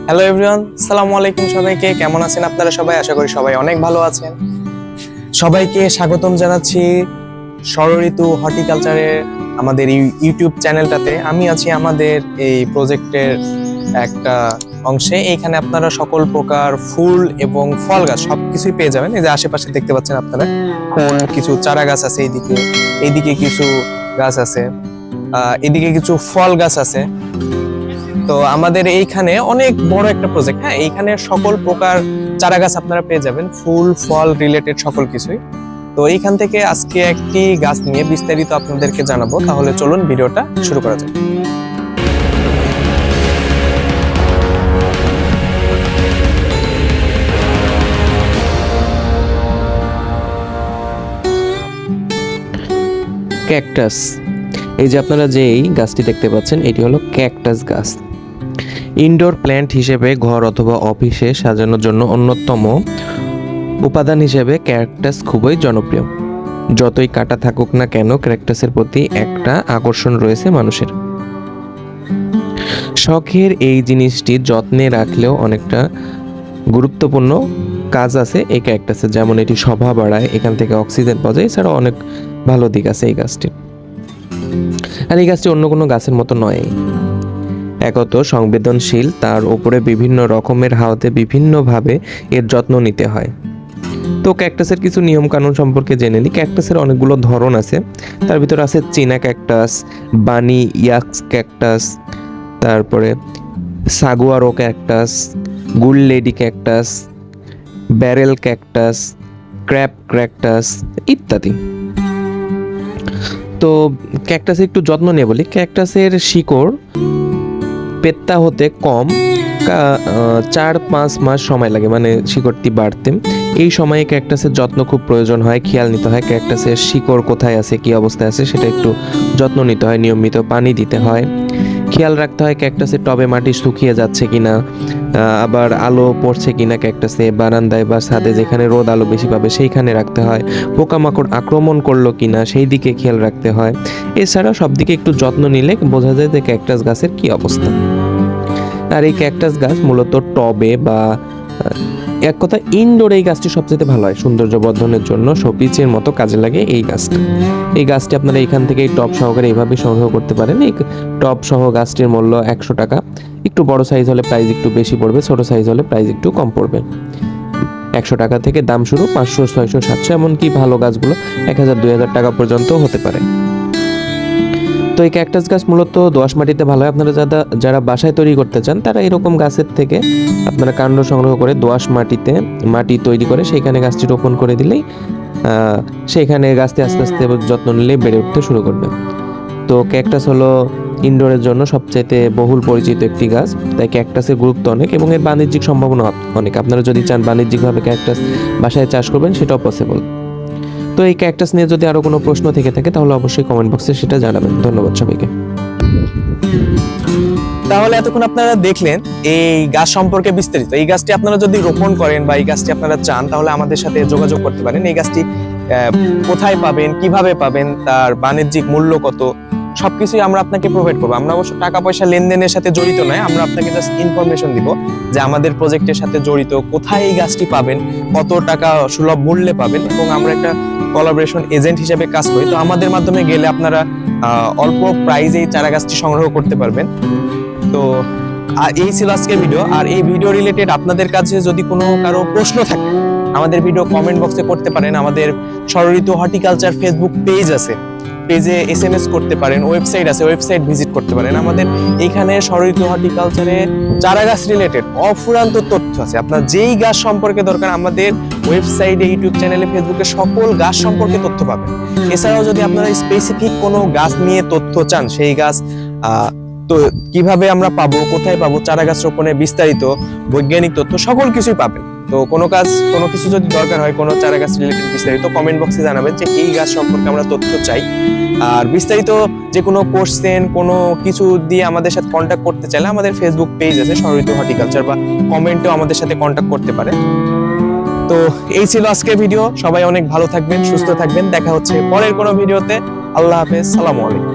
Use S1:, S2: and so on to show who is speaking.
S1: Hello everyone, আসসালামু আলাইকুম। সবাইকে কেমন আছেন আপনারা সবাই? আশা করি সবাই অনেক ভালো আছেন। সবাইকে স্বাগতম জানাচ্ছি ষড়ঋতু হর্টিকালচারের আমাদের ইউটিউব চ্যানেলটাতে। আমি আছি আমাদের এই প্রজেক্টের একটা অংশে। এইখানে আপনারা সকল প্রকার ফুল এবং ফল গাছ সবকিছুই পেয়ে যাবেন। এই যে আশেপাশে দেখতে পাচ্ছেন আপনারা, ফুল কিছু চারা গাছ আছে, এইদিকে কিছু গাছ আছে, এদিকে কিছু ফল গাছ আছে। তো আমাদের এইখানে অনেক বড় একটা প্রজেক্ট। হ্যাঁ, এইখানে সকল প্রকার চারা গাছ আপনারা পেয়ে যাবেন, ফুল ফল রিলেটেড সকল কিছুই। তো এইখান থেকে আজকে একটি গাছ নিয়ে বিস্তারিত আপনাদেরকে জানাবো। তাহলে চলুন ভিডিওটা শুরু করা যাক।
S2: ক্যাকটাস, এই যে আপনারা যে এই গাছটি দেখতে পাচ্ছেন, এটি হলো ক্যাকটাস গাছ। ইনডোর প্ল্যান্ট হিসেবে ঘর অথবা অফিসে সাজানোর জন্য অন্যতম উপাদান হিসেবে ক্যাকটাস খুবই জনপ্রিয়। যতই কাটা থাকুক না কেন, ক্যাকটাসের প্রতি একটা আকর্ষণ রয়েছে মানুষের। শখের এই জিনিসটি যত্নে রাখলেও অনেকটা গুরুত্বপূর্ণ কাজ আছে এই ক্যাকটাসের। যেমন এটি শোভা বাড়ায়, এখান থেকে অক্সিজেন পাওয়া যায়, এছাড়াও অনেক ভালো দিক আছে এই গাছটির। আর এই গাছটি অন্য কোনো গাছের মতো নয়। একত সংবেদনশীল, তার উপরে বিভিন্ন রকমের হাওয়াতে বিভিন্নভাবে এর যত্ন নিতে হয়। তো ক্যাকটাসের কিছু নিয়ম কানুন সম্পর্কে জেনে নিই। ক্যাকটাসের অনেকগুলো ধরন আছে। তার ভিতরে আছে চীনা ক্যাকটাস, বানি ইয়াক্স ক্যাকটাস, তারপরে সাগুয়ারো ক্যাকটাস, গুল lady cactus, barrel cactus, crap cactus ইত্যাদি। তো ক্যাকটাসের একটু যত্ন নিয়ে বলি। ক্যাকটাসের শিকড় পেত্তা হতে কম 4-5 মাস সময় লাগে, মানে শিকড়টি বাড়তে। এই সময়ে ক্যাকটাসের যত্ন খুব প্রয়োজন হয়, খেয়াল নিতে হয় ক্যাকটাসের শিকড় কোথায় আছে, কি অবস্থায় আছে সেটা একটু যত্ন নিতে হয়, নিয়মিত পানি দিতে হয়, খেয়াল রাখতে হয় ক্যাকটাসের টবে মাটি শুকিয়ে যাচ্ছে কিনা, আবার আলো পড়ছে কিনা ক্যাকটাসে, বারান্দায় বা ছাদে যেখানে রোদ আলো বেশি পাবে সেইখানে রাখতে হয়, পোকামাকড় আক্রমণ করলো কিনা সেই দিকে খেয়াল রাখতে হয়। এছাড়া সব দিকে একটু যত্ন নিলে বোঝা যায় যে ক্যাকটাস গাছের কি অবস্থা। আর এই ক্যাকটাস গাছ মূলত টবে বা এক কথা ইনডোরে এই গাছটি সবচেয়ে ভালো হয়, সৌন্দর্য বর্ধনের জন্য শোপিসের মতো কাজে লাগে এই গাছটি। এই গাছটি আপনারা এখান থেকে এই টব সহকারে এইভাবে সংগ্রহ করতে পারেন। এই টব সহ গাছটির মূল্য 100 টাকা। একটু বড় সাইজ হলে প্রাইস একটু বেশি পড়বে, ছোট সাইজ হলে প্রাইস একটু কম পড়বে। 100 টাকা থেকে দাম শুরু, 500, 600, 700, এমনকি ভালো গাছগুলো 1000, 2000 টাকা পর্যন্ত হতে পারে। তো এই ক্যাকটাস গাছ মূলত দোআঁশ মাটিতে ভালো হয়। আপনারা যারা বাসায় তৈরি করতে চান তারা এরকম গাছের থেকে আপনারা কাণ্ড সংগ্রহ করে দোআঁশ মাটিতে মাটি তৈরি করে সেইখানে গাছটি রোপণ করে দিলেই সেইখানে গাছটি আস্তে আস্তে যত্ন নিলেই বেড়ে উঠতে শুরু করবে। তো ক্যাকটাস হলো ইনডোরের জন্য সবচাইতে বহুল পরিচিত একটি গাছ, তাই ক্যাকটাসের গুরুত্ব অনেক এবং এর বাণিজ্যিক সম্ভাবনা অনেক। আপনারা যদি চান বাণিজ্যিকভাবে ক্যাকটাস বাসায় চাষ করবেন, সেটাও পসিবল। তো এই ক্যাকটাস নিয়ে যদি আরো কোনো প্রশ্ন থেকে থাকে তাহলে অবশ্যই কমেন্ট বক্সে সেটা জানাবেন। ধন্যবাদ সবাইকে।
S1: তাহলে এতক্ষণ আপনারা দেখলেন এই গাছ সম্পর্কে বিস্তারিত। এই গাছটি আপনারা যদি রোপণ করেন বা এই গাছটি আপনারা চান, তাহলে আমাদের সাথে যোগাযোগ করতে পারেন। এই গাছটি কোথায় পাবেন, কিভাবে পাবেন, তার বাণিজ্যিক মূল্য কত, সবকিছুই আমরা আপনাকে প্রোভাইড করবো। আমরা অবশ্য টাকা পয়সা লেনদেনের সাথে জড়িত নয়, আমরা আপনাকে জাস্ট ইনফরমেশন দিব যে আমাদের প্রজেক্টের সাথে জড়িত, কোথায় এই গাছটি পাবেন, কত টাকা সুলভ মূল্যে পাবেন, এবং আমরা একটা কোলাবোরেশন এজেন্ট হিসেবে কাজ করি। তো আমাদের মাধ্যমে গেলে আপনারা অল্প প্রাইজে এই চারা গাছটি সংগ্রহ করতে পারবেন। তো এই ছিল আজকের ভিডিও। আর এই ভিডিও রিলেটেড আপনাদের কাছে যদি কোনো কারো প্রশ্ন থাকে, আমাদের ভিডিও কমেন্ট বক্সে করতে পারেন। আমাদের ষড়ঋতু হর্টিকালচার ফেসবুক পেজ আছে, পেজে SMS করতে পারেন। ওয়েবসাইট আছে, ওয়েবসাইট ভিজিট করতে পারেন। আমাদের এইখানে ষড়ঋতু হর্টিকালচারে চারা গাছ রিলেটেড অফুরান্ত তথ্য আছে। আপনার যেই গাছ সম্পর্কে দরকার আমাদের ওয়েবসাইটে, ইউটিউব চ্যানেলে, ফেসবুকে সকল গাছ সম্পর্কে তথ্য পাবেন। এছাড়াও যদি আপনারা স্পেসিফিক কোনো গাছ নিয়ে তথ্য চান, সেই গাছ তো কিভাবে আমরা পাবো, কোথায় পাবো, চারা গাছ রোপণের বিস্তারিত বৈজ্ঞানিক তথ্য সকল কিছুই পাবেন। তো কোনো কিছু যদি দরকার হয়, কোনো চারা গাছ রিলেটেড বিস্তারিত, কমেন্ট বক্সে জানাবেন যে এই গাছ সম্পর্কে আমরা তথ্য চাই। আর বিস্তারিত যে কোনো কোশ্চেন, কোনো কিছু দিয়ে আমাদের সাথে কন্ট্যাক্ট করতে চাইলে আমাদের ফেসবুক পেজ আছে ষড়ঋতু হর্টিকালচার, বা কমেন্টেও আমাদের সাথে কন্ট্যাক্ট করতে পারেন। তো এই ছিল আজকের ভিডিও। সবাই অনেক ভালো থাকবেন, সুস্থ থাকবেন। দেখা হচ্ছে পরের কোনো ভিডিওতে। আল্লাহ হাফেজ, সালামু আলাইকুম।